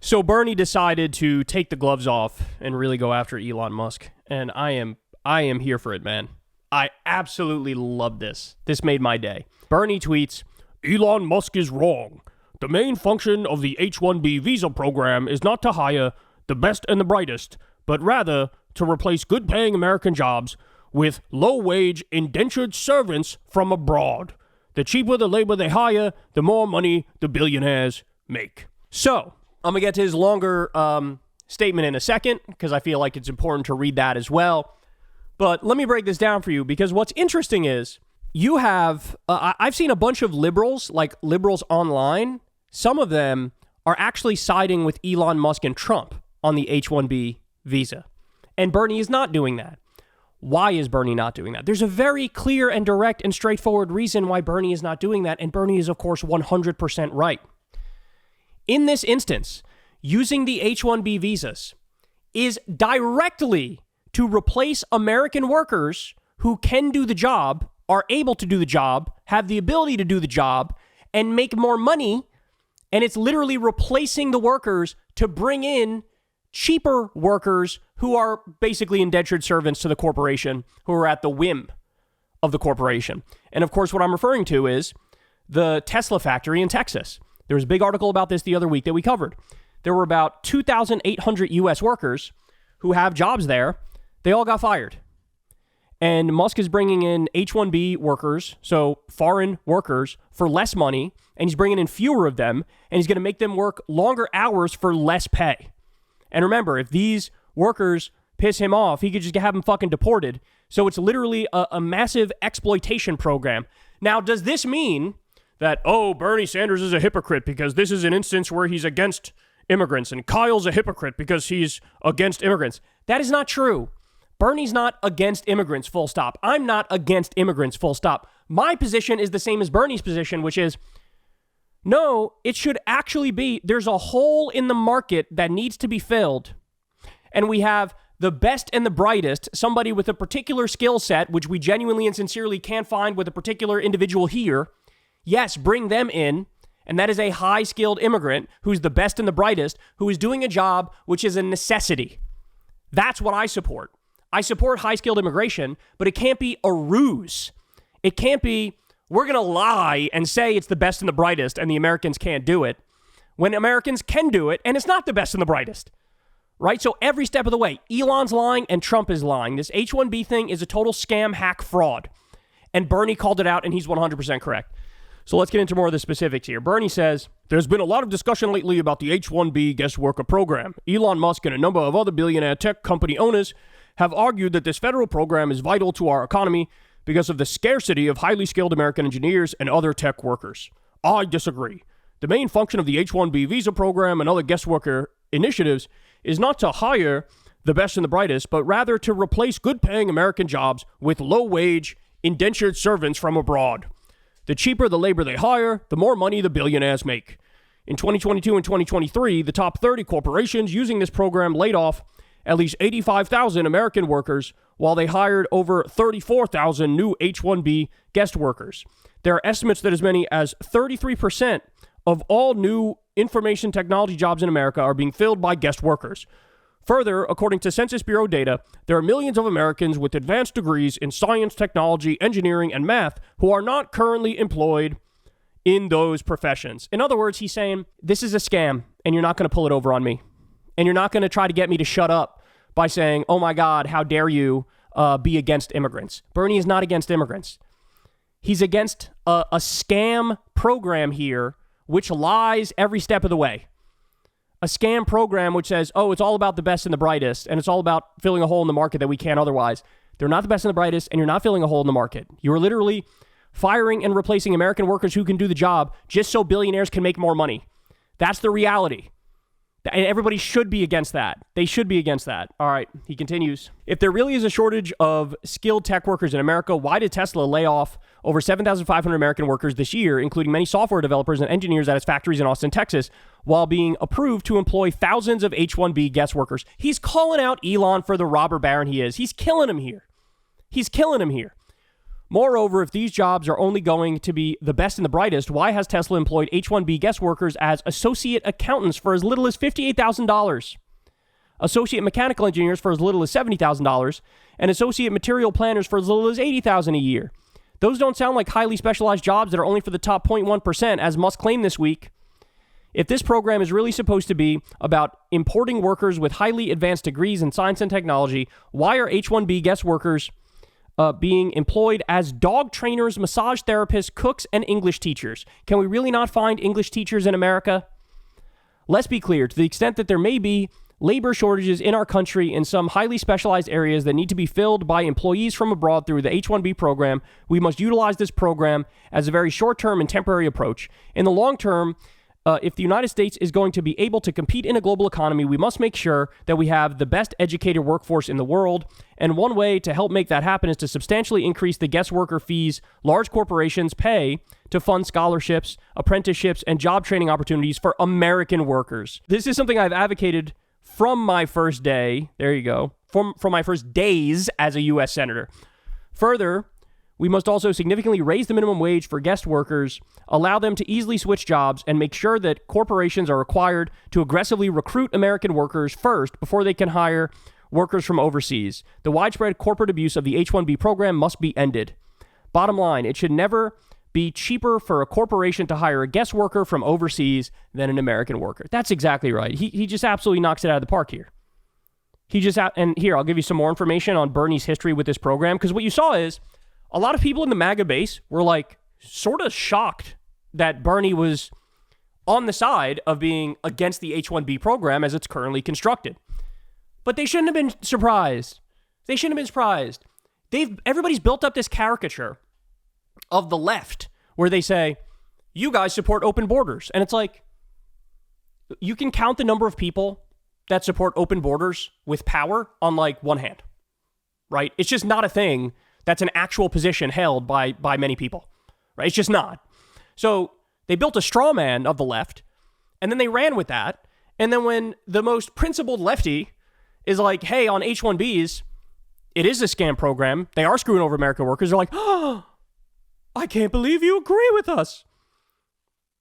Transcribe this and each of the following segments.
So Bernie decided to take the gloves off and really go after Elon Musk. And I am here for it, man. I absolutely love this. This made my day. Bernie tweets, Elon Musk is wrong. The main function of the H-1B visa program is not to hire the best and the brightest, but rather to replace good-paying American jobs with low-wage indentured servants from abroad. The cheaper the labor they hire, the more money the billionaires make. So, I'm going to get to his longer statement in a second, because I feel like it's important to read that as well. But let me break this down for you, because what's interesting is you have, I've seen a bunch of liberals, like liberals online. Some of them are actually siding with Elon Musk and Trump on the H-1B visa. And Bernie is not doing that. Why is Bernie not doing that? There's a very clear and direct and straightforward reason why Bernie is not doing that. And Bernie is, of course, 100% right. In this instance, using the H-1B visas is directly to replace American workers who can do the job, are able to do the job, have the ability to do the job, and make more money. And it's literally replacing the workers to bring in cheaper workers who are basically indentured servants to the corporation, who are at the whim of the corporation. And of course, what I'm referring to is the Tesla factory in Texas. There was a big article about this the other week that we covered. There were about 2,800 U.S. workers who have jobs there. They all got fired. And Musk is bringing in H-1B workers, so foreign workers, for less money, and he's bringing in fewer of them, and he's going to make them work longer hours for less pay. And remember, if these workers piss him off, he could just have them fucking deported. So it's literally a massive exploitation program. Now, does this mean that, Bernie Sanders is a hypocrite because this is an instance where he's against immigrants, and Kyle's a hypocrite because he's against immigrants? That is not true. Bernie's not against immigrants, full stop. I'm not against immigrants, full stop. My position is the same as Bernie's position, which is, no, it should actually be, there's a hole in the market that needs to be filled. And we have the best and the brightest, somebody with a particular skill set, which we genuinely and sincerely can't find with a particular individual here. Yes, bring them in. And that is a high-skilled immigrant who's the best and the brightest, who is doing a job which is a necessity. That's what I support. I support high-skilled immigration, but it can't be a ruse. It can't be, we're going to lie and say it's the best and the brightest and the Americans can't do it, when Americans can do it and it's not the best and the brightest, right? So every step of the way, Elon's lying and Trump is lying. This H-1B thing is a total scam, hack, fraud. And Bernie called it out and he's 100% correct. So let's get into more of the specifics here. Bernie says, there's been a lot of discussion lately about the H-1B guest worker program. Elon Musk and a number of other billionaire tech company owners have argued that this federal program is vital to our economy because of the scarcity of highly skilled American engineers and other tech workers. I disagree. The main function of the H-1B visa program and other guest worker initiatives is not to hire the best and the brightest, but rather to replace good-paying American jobs with low-wage, indentured servants from abroad. The cheaper the labor they hire, the more money the billionaires make. In 2022 and 2023, the top 30 corporations using this program laid off at least 85,000 American workers, while they hired over 34,000 new H-1B guest workers. There are estimates that as many as 33% of all new information technology jobs in America are being filled by guest workers. Further, according to Census Bureau data, there are millions of Americans with advanced degrees in science, technology, engineering, and math who are not currently employed in those professions. In other words, he's saying, this is a scam, and you're not going to pull it over on me. And you're not going to try to get me to shut up by saying, oh my God, how dare you be against immigrants. Bernie is not against immigrants. He's against a scam program here, which lies every step of the way. A scam program which says, it's all about the best and the brightest, and it's all about filling a hole in the market that we can't otherwise. They're not the best and the brightest, and you're not filling a hole in the market. You're literally firing and replacing American workers who can do the job just so billionaires can make more money. That's the reality. And everybody should be against that. They should be against that. All right, he continues. If there really is a shortage of skilled tech workers in America, why did Tesla lay off over 7,500 American workers this year, including many software developers and engineers at its factories in Austin, Texas, while being approved to employ thousands of H-1B guest workers? He's calling out Elon for the robber baron he is. He's killing him here. Moreover, if these jobs are only going to be the best and the brightest, why has Tesla employed H-1B guest workers as associate accountants for as little as $58,000? Associate mechanical engineers for as little as $70,000, and associate material planners for as little as $80,000 a year. Those don't sound like highly specialized jobs that are only for the top 0.1%, as Musk claimed this week. If this program is really supposed to be about importing workers with highly advanced degrees in science and technology, why are H-1B guest workers being employed as dog trainers, massage therapists, cooks, and English teachers? Can we really not find English teachers in America? Let's be clear, to the extent that there may be labor shortages in our country in some highly specialized areas that need to be filled by employees from abroad through the H-1B program, we must utilize this program as a very short-term and temporary approach. In the long term, if the United States is going to be able to compete in a global economy, we must make sure that we have the best educated workforce in the world. And one way to help make that happen is to substantially increase the guest worker fees large corporations pay to fund scholarships, apprenticeships, and job training opportunities for American workers. This is something I've advocated from my first day. There you go. From my first days as a U.S. Senator. Further, we must also significantly raise the minimum wage for guest workers, allow them to easily switch jobs, and make sure that corporations are required to aggressively recruit American workers first before they can hire workers from overseas. The widespread corporate abuse of the H-1B program must be ended. Bottom line, it should never be cheaper for a corporation to hire a guest worker from overseas than an American worker. That's exactly right. He just absolutely knocks it out of the park here. And here, I'll give you some more information on Bernie's history with this program, because what you saw is a lot of people in the MAGA base were like sort of shocked that Bernie was on the side of being against the H-1B program as it's currently constructed. But they shouldn't have been surprised. They shouldn't have been surprised. Everybody's built up this caricature of the left where they say, you guys support open borders. And it's like, you can count the number of people that support open borders with power on like one hand, right? It's just not a thing that's an actual position held by many people, right? It's just not. So they built a straw man of the left, and then they ran with that. And then when the most principled lefty is like, hey, on H-1Bs, it is a scam program, they are screwing over American workers, they're like, oh, I can't believe you agree with us.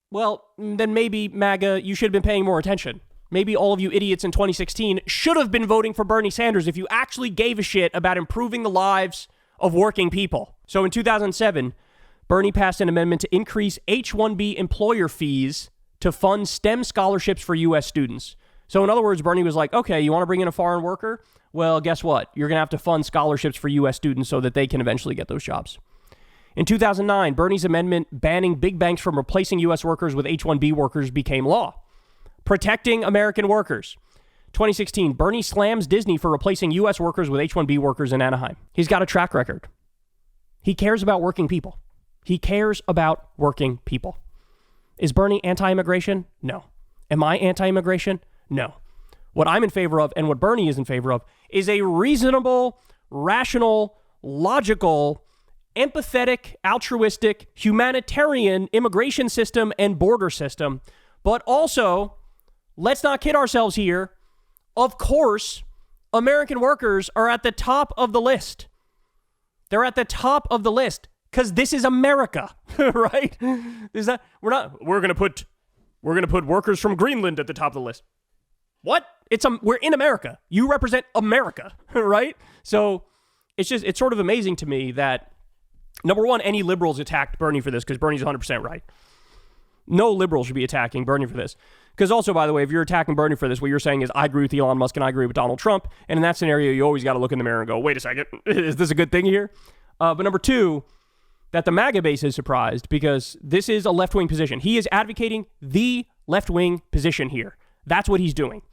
Well, then maybe, MAGA, you should have been paying more attention. Maybe all of you idiots in 2016 should have been voting for Bernie Sanders if you actually gave a shit about improving the lives of working people. So in 2007, Bernie passed an amendment to increase H-1B employer fees to fund STEM scholarships for U.S. students. So in other words, Bernie was like, okay, you want to bring in a foreign worker? Well, guess what? You're going to have to fund scholarships for U.S. students so that they can eventually get those jobs. In 2009, Bernie's amendment banning big banks from replacing U.S. workers with H-1B workers became law, protecting American workers. 2016, Bernie slams Disney for replacing U.S. workers with H-1B workers in Anaheim. He's got a track record. He cares about working people. He cares about working people. Is Bernie anti-immigration? No. Am I anti-immigration? No. What I'm in favor of and what Bernie is in favor of is a reasonable, rational, logical, empathetic, altruistic, humanitarian immigration system and border system. But also, let's not kid ourselves here. Of course, American workers are at the top of the list. They're at the top of the list because this is America, right? We're going to put workers from Greenland at the top of the list. What? We're in America. You represent America, right? So it's sort of amazing to me that, number one, any liberals attacked Bernie for this because Bernie's 100% right. No liberal should be attacking Bernie for this. Because also, by the way, if you're attacking Bernie for this, what you're saying is, I agree with Elon Musk and I agree with Donald Trump. And in that scenario, you always got to look in the mirror and go, wait a second, is this a good thing here? But number two, that the MAGA base is surprised because this is a left-wing position. He is advocating the left-wing position here. That's what he's doing.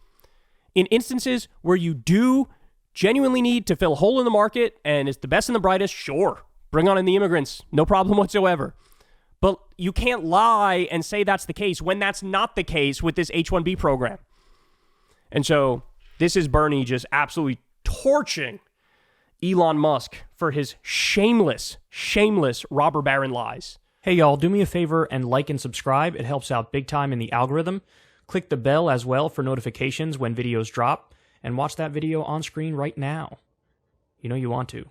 In instances where you do genuinely need to fill a hole in the market and it's the best and the brightest, sure, bring on in the immigrants. No problem whatsoever. But you can't lie and say that's the case when that's not the case with this H-1B program. And so this is Bernie just absolutely torching Elon Musk for his shameless robber baron lies. Hey y'all, do me a favor and like and subscribe. It helps out big time in the algorithm. Click the bell as well for notifications when videos drop. And watch that video on screen right now. You know you want to.